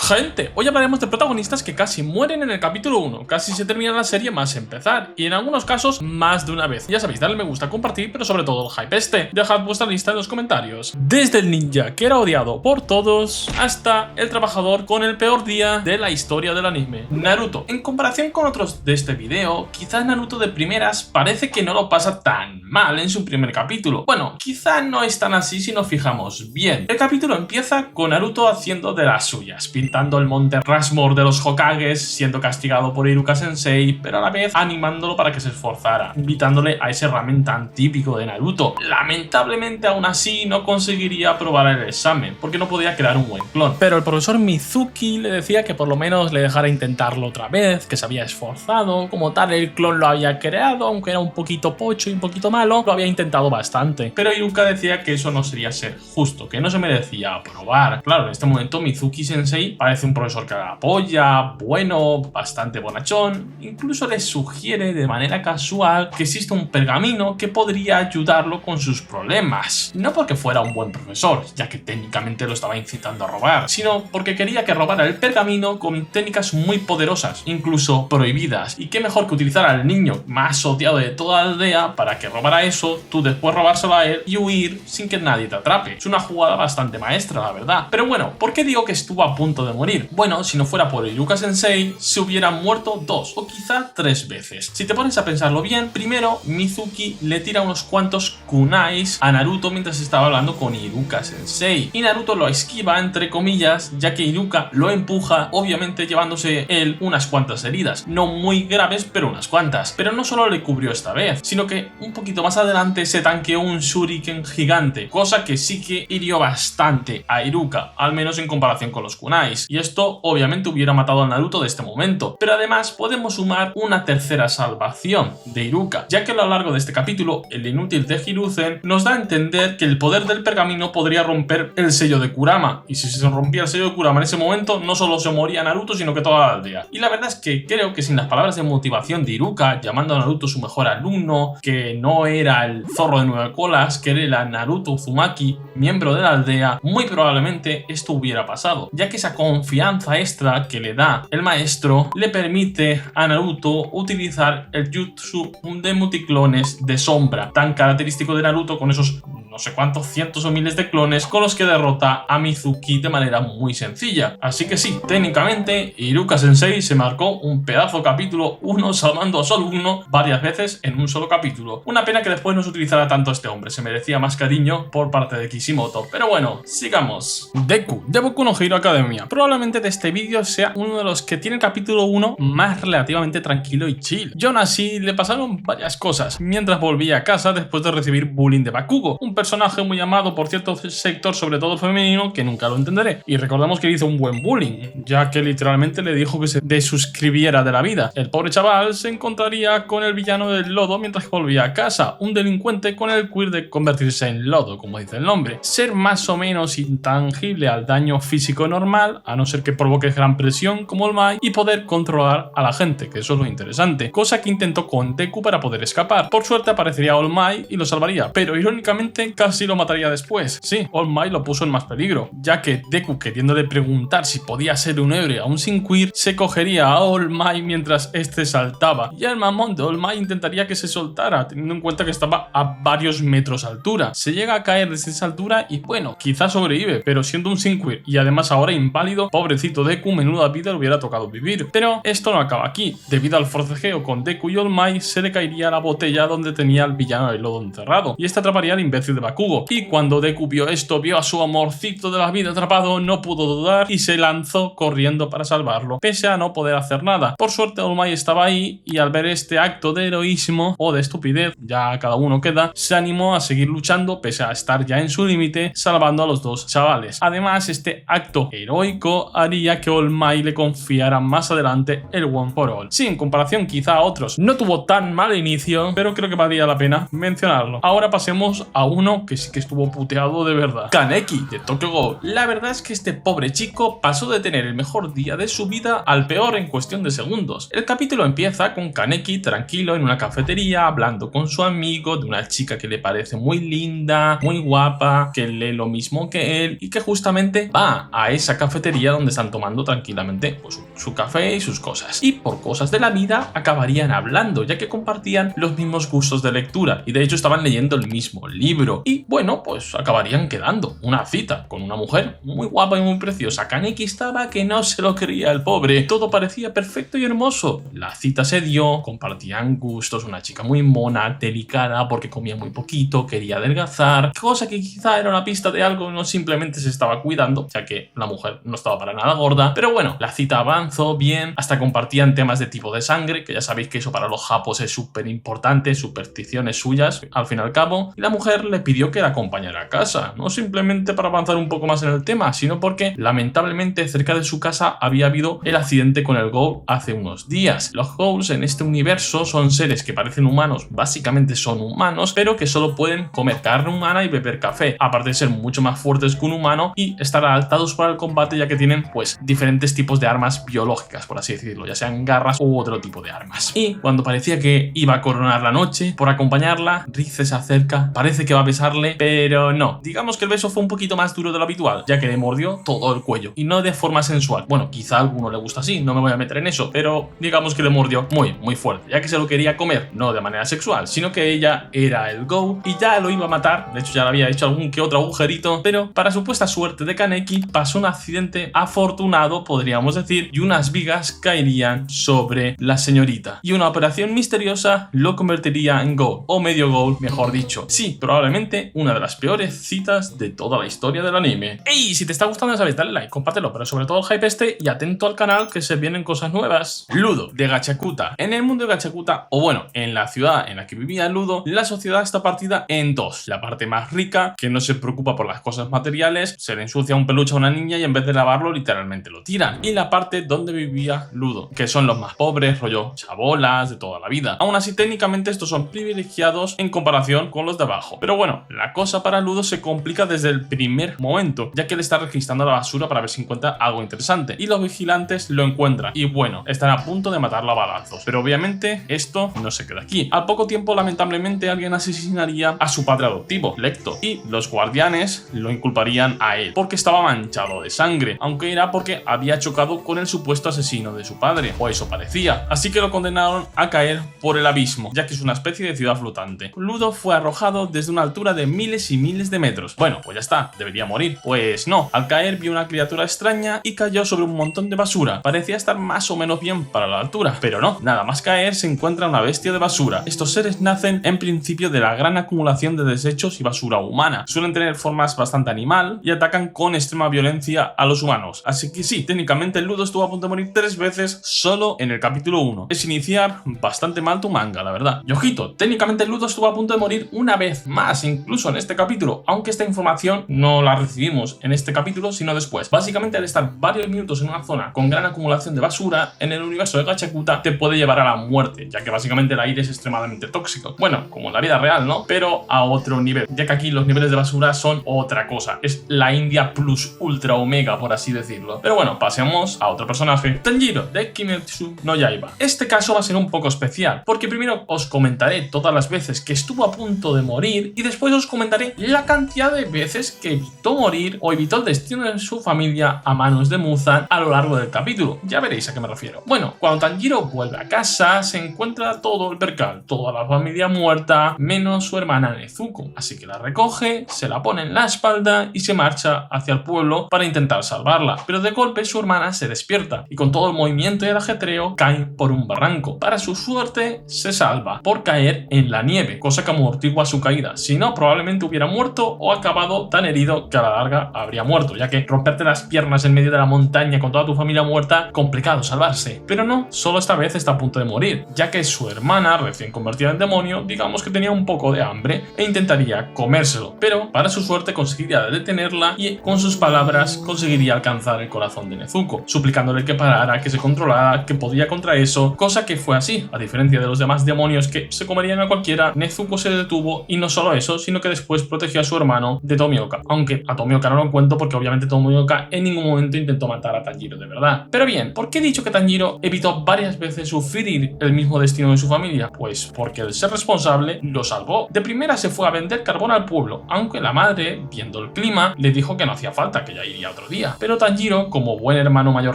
Gente, hoy hablaremos de protagonistas que casi mueren en el capítulo 1, casi se termina la serie más empezar, y en algunos casos más de una vez. Ya sabéis, darle me gusta, compartir, pero sobre todo el hype dejad vuestra lista en los comentarios. Desde el ninja que era odiado por todos, hasta el trabajador con el peor día de la historia del anime, Naruto. En comparación con otros de este video, quizás Naruto de primeras parece que no lo pasa tan mal en su primer capítulo. Bueno, quizá no es tan así si nos fijamos bien. El capítulo empieza con Naruto haciendo de las suyas, pintando el monte Rushmore de los Hokages, siendo castigado por Iruka Sensei, pero a la vez animándolo para que se esforzara, invitándole a ese ramen tan típico de Naruto. Lamentablemente aún así no conseguiría aprobar el examen, porque no podía crear un buen clon. Pero el profesor Mizuki le decía que por lo menos le dejara intentarlo otra vez, que se había esforzado, como tal el clon lo había creado, aunque era un poquito pocho y un poquito malo, lo había intentado bastante. Pero Iruka decía que eso no sería ser justo, que no se merecía aprobar. Claro, en este momento Mizuki Sensei parece un profesor que apoya, bueno, bastante bonachón, incluso le sugiere de manera casual que existe un pergamino que podría ayudarlo con sus problemas. No porque fuera un buen profesor, ya que técnicamente lo estaba incitando a robar, sino porque quería que robara el pergamino con técnicas muy poderosas, incluso prohibidas. Y qué mejor que utilizar al niño más odiado de toda la aldea para que robara eso, tú después robárselo a él y huir sin que nadie te atrape. Es una jugada bastante maestra, la verdad. Pero bueno, ¿por qué digo que estuvo a punto de morir? Bueno, si no fuera por Iruka Sensei, se hubiera muerto 2 o quizá 3 veces. Si te pones a pensarlo bien, primero Mizuki le tira unos cuantos kunais a Naruto mientras estaba hablando con Iruka Sensei, y Naruto lo esquiva entre comillas, ya que Iruka lo empuja, obviamente llevándose él unas cuantas heridas, no muy graves pero unas cuantas. Pero no solo le cubrió esta vez, sino que un poquito más adelante se tanqueó un shuriken gigante, cosa que sí que hirió bastante a Iruka, al menos en comparación con los kunais, y esto obviamente hubiera matado a Naruto de este momento. Pero además podemos sumar una tercera salvación de Iruka, ya que a lo largo de este capítulo el inútil de Hiruzen nos da a entender que el poder del pergamino podría romper el sello de Kurama, y si se rompía el sello de Kurama en ese momento no solo se moría Naruto sino que toda la aldea. Y la verdad es que creo que sin las palabras de motivación de Iruka, llamando a Naruto su mejor alumno, que no era el zorro de 9 colas, que era Naruto Uzumaki, miembro de la aldea, muy probablemente esto hubiera pasado, ya que esa confianza extra que le da el maestro le permite a Naruto utilizar el jutsu de multiclones de sombra, tan característico de Naruto, con esos no sé cuántos cientos o miles de clones con los que derrota a Mizuki de manera muy sencilla. Así que sí, técnicamente Iruka Sensei se marcó un pedazo capítulo 1 salvando a su alumno varias veces en un solo capítulo. Una pena que después no se utilizara tanto a este hombre, se merecía más cariño por parte de Kishimoto. Pero bueno, sigamos. Deku, de Boku no Hero Academia. Probablemente de este vídeo sea uno de los que tiene el capítulo 1 más relativamente tranquilo y chill. Y aún así le pasaron varias cosas mientras volvía a casa después de recibir bullying de Bakugo, un personaje muy amado por cierto sector, sobre todo femenino, que nunca lo entenderé. Y recordemos que le hizo un buen bullying, ya que literalmente le dijo que se desuscribiera de la vida. El pobre chaval se encontraría con el villano del lodo mientras volvía a casa, un delincuente con el queer de convertirse en lodo, como dice el nombre. Ser más o menos intangible al daño físico normal, a no ser que provoques gran presión como el Mai, y poder controlar a la gente, que eso es lo interesante, cosa que intentó con Deku para poder escapar. Por suerte aparecería All Might y lo salvaría, pero irónicamente casi lo mataría después. Sí, All Might lo puso en más peligro, ya que Deku, queriéndole preguntar si podía ser un héroe aún sin queer, se cogería a All Might mientras este saltaba, y el mamón de All Might intentaría que se soltara, teniendo en cuenta que estaba a varios metros de altura. Se llega a caer desde esa altura y bueno, quizás sobrevive, pero siendo un sin queer y además ahora inválido, pobrecito Deku, menuda vida le hubiera tocado vivir. Pero esto no acaba aquí. Debido al forcejeo con Deku y All Might, se le caería la botella donde tenía al villano del lodo encerrado, y este atraparía al imbécil de Bakugo. Y cuando Deku vio esto, vio a su amorcito de la vida atrapado, no pudo dudar y se lanzó corriendo para salvarlo, pese a no poder hacer nada. Por suerte All Might estaba ahí, y al ver este acto de heroísmo o de estupidez, ya cada uno queda, se animó a seguir luchando pese a estar ya en su límite, salvando a los dos chavales. Además, este acto heroico haría que All Might le confiara más adelante el One for All. Sí, en comparación quizá a otros no tuvo tan mal inicio, pero creo que valía la pena mencionarlo. Ahora pasemos a uno que sí que estuvo puteado de verdad. Kaneki, de Tokyo Ghoul. La verdad es que este pobre chico pasó de tener el mejor día de su vida al peor en cuestión de segundos. El capítulo empieza con Kaneki tranquilo en una cafetería hablando con su amigo de una chica que le parece muy linda, muy guapa, que lee lo mismo que él y que justamente va a esa cafetería cafetería donde están tomando tranquilamente pues, su café y sus cosas. Y por cosas de la vida acabarían hablando, ya que compartían los mismos gustos de lectura y de hecho estaban leyendo el mismo libro. Y bueno, pues acabarían quedando una cita con una mujer muy guapa y muy preciosa. Kaneki estaba que no se lo creía el pobre. Todo parecía perfecto y hermoso. La cita se dio, compartían gustos, una chica muy mona, delicada porque comía muy poquito, quería adelgazar, cosa que quizá era una pista de algo, no simplemente se estaba cuidando, ya que la mujer no estaba para nada gorda. Pero bueno, la cita avanzó bien, hasta compartían temas de tipo de sangre, que ya sabéis que eso para los japos es súper importante, supersticiones suyas, al fin y al cabo. Y la mujer le pidió que la acompañara a casa, no simplemente para avanzar un poco más en el tema, sino porque lamentablemente cerca de su casa había habido el accidente con el Ghoul hace unos días. Los Ghouls en este universo son seres que parecen humanos, básicamente son humanos, pero que solo pueden comer carne humana y beber café, aparte de ser mucho más fuertes que un humano y estar adaptados para el combate, ya que tienen pues diferentes tipos de armas biológicas, por así decirlo, ya sean garras u otro tipo de armas. Y cuando parecía que iba a coronar la noche, por acompañarla, Rize se acerca, parece que va a besarle, pero no. Digamos que el beso fue un poquito más duro de lo habitual, ya que le mordió todo el cuello, y no de forma sensual. Bueno, quizá a alguno le gusta así, no me voy a meter en eso, pero digamos que le mordió muy fuerte, ya que se lo quería comer, no de manera sexual, sino que ella era el Ghoul y ya lo iba a matar. De hecho ya le había hecho algún que otro agujerito, pero para supuesta suerte de Kaneki pasó un accidente afortunado, podríamos decir, y unas vigas caerían sobre la señorita, y una operación misteriosa lo convertiría en Ghoul, o medio Ghoul, mejor dicho. Sí, probablemente una de las peores citas de toda la historia del anime. ¡Ey! Si te está gustando, ya sabes, dale like, compártelo, pero sobre todo el hype este y atento al canal que se vienen cosas nuevas. Ludo, de Gachakuta. En el mundo de Gachakuta, o bueno, en la ciudad en la que vivía Ludo, la sociedad está partida en dos. La parte más rica, que no se preocupa por las cosas materiales, se le ensucia un peluche a una niña y en vez de lavarlo literalmente lo tiran. Y la parte donde vivía Ludo, que son los más pobres, rollo chabolas de toda la vida. Aún así, técnicamente estos son privilegiados en comparación con los de abajo. Pero bueno, la cosa para Ludo se complica desde el primer momento, ya que él está registrando la basura para ver si encuentra algo interesante. Y los vigilantes lo encuentran. Y bueno, están a punto de matarlo a balazos. Pero obviamente esto no se queda aquí. Al poco tiempo, lamentablemente, alguien asesinaría a su padre adoptivo, Lecto. Y los guardianes lo inculparían a él, porque estaba manchado de sangre, aunque era porque había chocado con el supuesto asesino de su padre, o eso parecía. Así que lo condenaron a caer por el abismo, ya que es una especie de ciudad flotante. Ludo fue arrojado desde una altura de miles y miles de metros. Bueno, pues ya está, debería morir. Pues no, al caer vio una criatura extraña y cayó sobre un montón de basura. Parecía estar más o menos bien para la altura, pero no, nada más caer se encuentra una bestia de basura. Estos seres nacen en principio de la gran acumulación de desechos y basura humana. Suelen tener formas bastante animal y atacan con extrema violencia a los humanos. Así que sí, técnicamente Ludo estuvo a punto de morir 3 veces solo en el capítulo 1. Es iniciar bastante mal tu manga, la verdad. Y ojito, técnicamente Ludo estuvo a punto de morir una vez más, incluso en este capítulo, aunque esta información no la recibimos en este capítulo, sino después. Básicamente, al estar varios minutos en una zona con gran acumulación de basura, en el universo de Gachakuta te puede llevar a la muerte, ya que básicamente el aire es extremadamente tóxico. Bueno, como en la vida real, ¿no? Pero a otro nivel, ya que aquí los niveles de basura son otra cosa. Es la India plus ultra omega, por así decirlo. Pero bueno, pasemos a otro personaje, Tanjiro, de Kimetsu no Yaiba. Este caso va a ser un poco especial, porque primero os comentaré todas las veces que estuvo a punto de morir y después os comentaré la cantidad de veces que evitó morir o evitó el destino de su familia a manos de Muzan a lo largo del capítulo. Ya veréis a qué me refiero. Bueno, cuando Tanjiro vuelve a casa se encuentra todo el percal, toda la familia muerta, menos su hermana Nezuko. Así que la recoge, se la pone en la espalda y se marcha hacia el pueblo para intentar salvarla. Pero de golpe su hermana se despierta y con todo el movimiento y el ajetreo cae por un barranco. Para su suerte se salva por caer en la nieve, cosa que amortigua su caída. Si no, probablemente hubiera muerto o acabado tan herido que a la larga habría muerto, ya que romperte las piernas en medio de la montaña con toda tu familia muerta, complicado salvarse. Pero no, solo esta vez está a punto de morir, ya que su hermana, recién convertida en demonio, digamos que tenía un poco de hambre e intentaría comérselo, pero para su suerte conseguiría detenerla y con sus palabras conseguiría alcanzar el corazón de Nezuko, suplicándole que parara, que se controlara, que podía contra eso, cosa que fue así. A diferencia de los demás demonios que se comerían a cualquiera, Nezuko se detuvo y no solo eso, sino que después protegió a su hermano de Tomioka, aunque a Tomioka no lo cuento porque obviamente Tomioka en ningún momento intentó matar a Tanjiro de verdad. Pero bien, ¿por qué he dicho que Tanjiro evitó varias veces sufrir el mismo destino de su familia? Pues porque el ser responsable lo salvó. De primera se fue a vender carbón al pueblo, aunque la madre, viendo el clima, le dijo que no hacía falta, que ya iría otro día. pero Tanjiro, como buen hermano mayor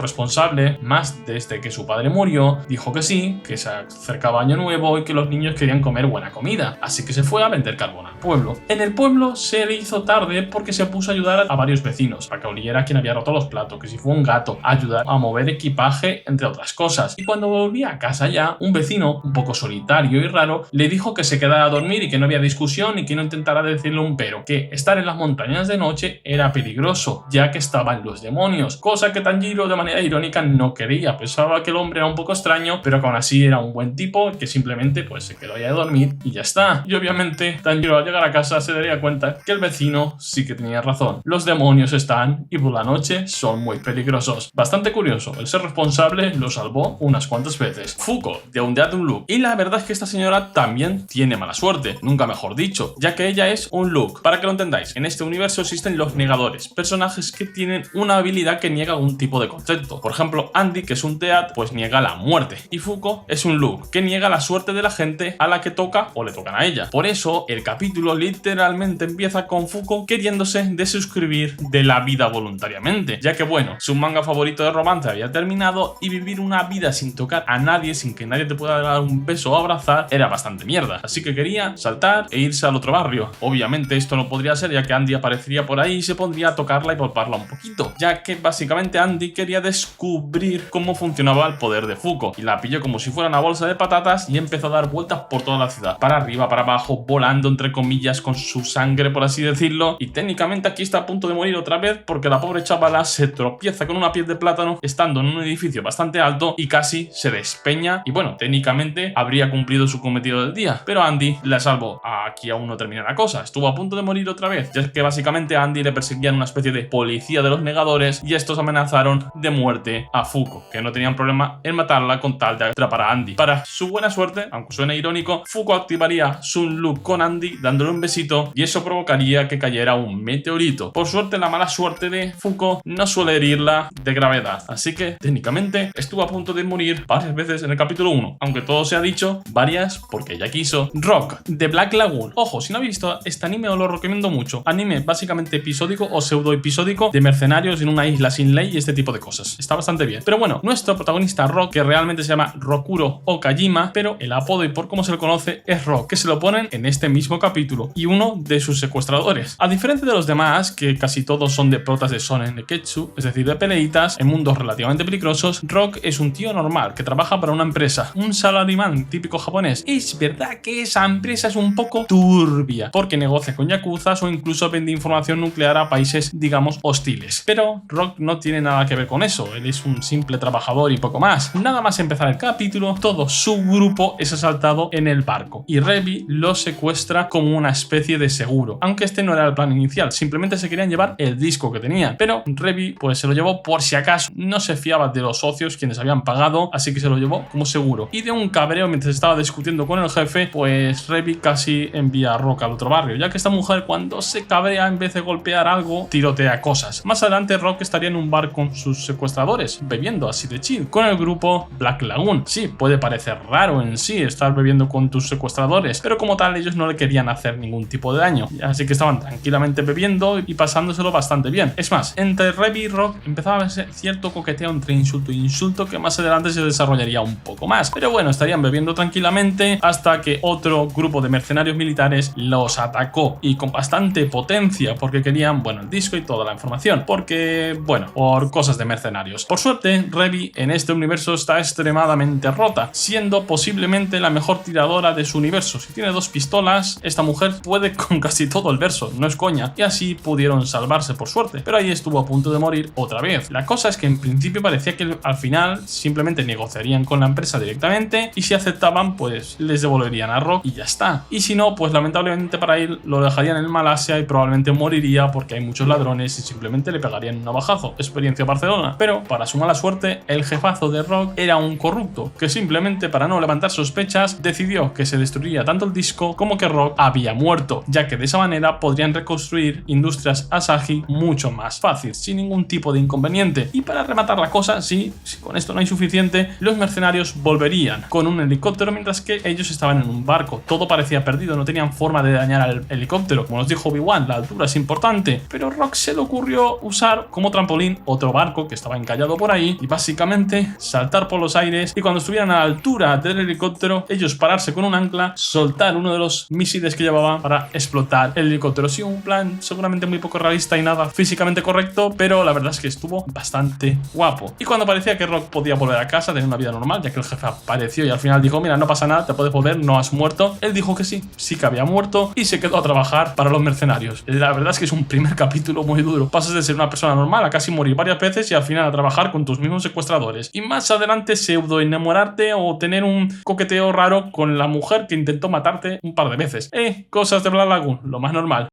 responsable, más desde que su padre murió, dijo que sí, que se acercaba Año Nuevo y que los niños querían comer buena comida, así que se fue a vender carbón al pueblo. En el pueblo se le hizo tarde porque se puso a ayudar a varios vecinos, para que oliera quien había roto los platos, que si fue un gato, a ayudar a mover equipaje, entre otras cosas. Y cuando volvía a casa ya, un vecino, un poco solitario y raro, le dijo que se quedara a dormir y que no había discusión y que no intentara decirle un pero, que estar en las montañas de noche era peligroso, ya que estaban los demonios, cosa que Tanjiro de manera irónica no quería. Pensaba que el hombre era un poco extraño, pero que aún así era un buen tipo, que simplemente pues se quedó ahí a dormir y ya está. Y obviamente Tanjiro al llegar a casa se daría cuenta que el vecino sí que tenía razón. Los demonios están y por la noche son muy peligrosos. Bastante curioso, el ser responsable lo salvó unas cuantas veces. Fuko, de un look. Y la verdad es que esta señora también tiene mala suerte, nunca mejor dicho, ya que ella es un look. Para que lo entendáis, en este universo existen los negadores, personajes que tienen una habilidad que niega algún tipo de concepto. Por ejemplo, Andy, que es un Death, pues niega la muerte. Y Fuko es un look que niega la suerte de la gente a la que toca o le tocan a ella. Por eso, el capítulo literalmente empieza con Fuko queriéndose desuscribir de la vida voluntariamente, ya que bueno, su manga favorito de romance había terminado y vivir una vida sin tocar a nadie, sin que nadie te pueda dar un beso o abrazar, era bastante mierda. Así que quería saltar e irse al otro barrio. Obviamente esto no podría ser, ya que Andy aparecería por ahí y se pondría a tocarla y palparla un poquito, ya que básicamente Andy quería descubrir cómo funcionaba el poder de Fuko, y la pilló como si fuera una bolsa de patatas y empezó a dar vueltas por toda la ciudad, para arriba, para abajo, volando entre comillas con su sangre, por así decirlo. Y técnicamente aquí está a punto de morir otra vez porque la pobre chavala se tropieza con una piel de plátano estando en un edificio bastante alto y casi se despeña, y bueno, técnicamente habría cumplido su cometido del día, pero Andy la salvó. Aquí aún no termina la cosa, estuvo a punto de morir otra vez, ya que básicamente a Andy le perseguían una especie de policía de los negadores y estos amenazaron de muerte a Fuko, que no tenían problema en matarla con tal de atrapar a Andy. Para su buena suerte, aunque suene irónico, Fuko activaría su look con Andy dándole un besito y eso provocaría que cayera un meteorito. Por suerte, la mala suerte de Fuko no suele herirla de gravedad, así que técnicamente estuvo a punto de morir varias veces en el capítulo 1, aunque todo se ha dicho, varias porque ella quiso. Rock, de Black Lagoon. Ojo, si no habéis visto este anime os lo recomiendo mucho. Anime básicamente episódico o pseudo episódico de mercenarios en una isla sin ley y este tipo de cosas. Está bastante bien. Pero bueno, nuestro protagonista Rock, que realmente se llama Rokuro Okajima, pero el apodo y por cómo se le conoce es Rock, que se lo ponen en este mismo capítulo, y uno de sus secuestradores. A diferencia de los demás, que casi todos son de protas de Shonen Neketsu, es decir, de peleitas en mundos relativamente peligrosos, Rock es un tío normal que trabaja para una empresa, un salaryman típico japonés. Es verdad que esa empresa es un poco turbia, porque negocia con yakuzas o incluso vende información nuclear a países, digamos, hostiles. Pero Rock no tiene nada que ver con eso, él es un simple trabajador y poco más. Nada más empezar el capítulo, todo su grupo es asaltado en el barco y Revi lo secuestra como una especie de seguro, aunque este no era el plan inicial, simplemente se querían llevar el disco que tenía, pero Revi pues se lo llevó por si acaso, no se fiaba de los socios quienes habían pagado, así que se lo llevó como seguro. Y de un cabreo mientras estaba discutiendo con el jefe, pues Revi casi envía a Rock al otro barrio, ya que esta mujer cuando se cabrea en vez de golpear algo, tirotea cosas. Más adelante Rock estaría en un bar con sus secuestradores, bebiendo así de chill, con el grupo Black Lagoon. Sí, puede parecer raro en sí estar bebiendo con tus secuestradores, pero como tal ellos no le querían hacer ningún tipo de daño, así que estaban tranquilamente bebiendo y pasándoselo bastante bien. Es más, entre Revi y Rock empezaba a verse cierto coqueteo entre insulto e insulto que más adelante se desarrollaría un poco más, pero bueno, estarían bebiendo tranquilamente hasta que otro grupo de mercenarios militares los atacó, y con bastante potencia, porque querían, bueno, el disco y toda la información, porque, bueno, por cosas de mercenarios. Por suerte, Revi en este universo está extremadamente rota, siendo posiblemente la mejor tiradora de su universo. Si tiene 2 pistolas, esta mujer puede con casi todo el verso, no es coña, y así pudieron salvarse por suerte, pero ahí estuvo a punto de morir otra vez. La cosa es que en principio parecía que al final simplemente negociarían con la empresa directamente y si aceptaban pues les devolverían a Rock y ya está, y si no pues lamentablemente para él lo dejarían en Malasia y probablemente moriría porque hay muchos ladrones y simplemente le pegarían un navajazo. Experiencia Barcelona. Pero para su mala suerte el jefazo de Rock era un corrupto que simplemente para no levantar sospechas decidió que se destruiría tanto el disco como que Rock había muerto, ya que de esa manera podrían reconstruir Industrias Asahi mucho más fácil, sin ningún tipo de inconveniente. Y para rematar la cosa, si con esto no hay suficiente, los mercenarios volverían con un helicóptero mientras que ellos estaban en un barco. Todo parecía perdido, no tenían forma de dañar al helicóptero. Como nos dijo Obi-Wan, la altura es importante, pero Rock se le ocurrió usar utilizar como trampolín otro barco que estaba encallado por ahí y básicamente saltar por los aires, y cuando estuvieran a la altura del helicóptero, ellos pararse con un ancla, soltar uno de los misiles que llevaban para explotar el helicóptero. Sí, un plan seguramente muy poco realista y nada físicamente correcto, pero la verdad es que estuvo bastante guapo. Y cuando parecía que Rock podía volver a casa, tener una vida normal, ya que el jefe apareció y al final dijo: mira, no pasa nada, te puedes volver, no has muerto. Él dijo que sí, sí que había muerto, y se quedó a trabajar para los mercenarios. La verdad es que es un primer capítulo muy duro. Pasas de ser una persona normal a casi morir varias veces y al final a trabajar con tus mismos secuestradores. Y más adelante pseudo enamorarte o tener un coqueteo raro con la mujer que intentó matarte un par de veces. Cosas de Black Lagoon, lo más normal.